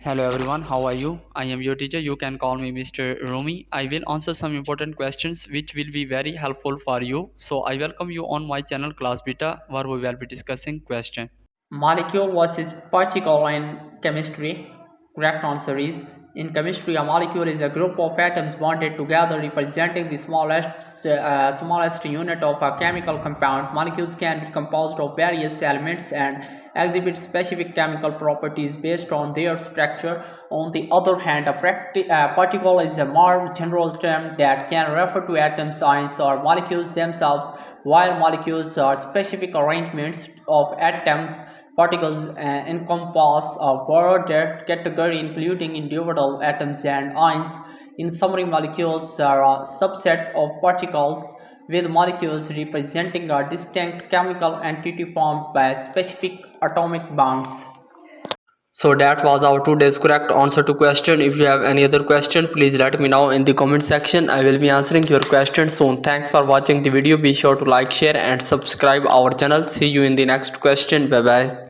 Hello everyone, how are you? I am your teacher. You can call me Mr. Rumi. I will answer some important questions which will be very helpful for you. So I welcome you on my channel Class Beta where we will be discussing question. Molecule versus particle in chemistry. Correct answer is in chemistry, a molecule is a group of atoms bonded together representing the smallest unit of a chemical compound. Molecules can be composed of various elements and exhibit specific chemical properties based on their structure. On the other hand, a particle is a more general term that can refer to atoms, ions, or molecules themselves, while molecules are specific arrangements of atoms. Particles encompass a broader category including individual atoms and ions. In summary, molecules are a subset of particles, with molecules representing a distinct chemical entity formed by specific atomic bonds. So that was our today's correct answer to question. If you have any other question, please let me know in the comment section. I will be answering your question soon. Thanks for watching the video. Be sure to like, share and subscribe our channel. See you in the next question. Bye bye.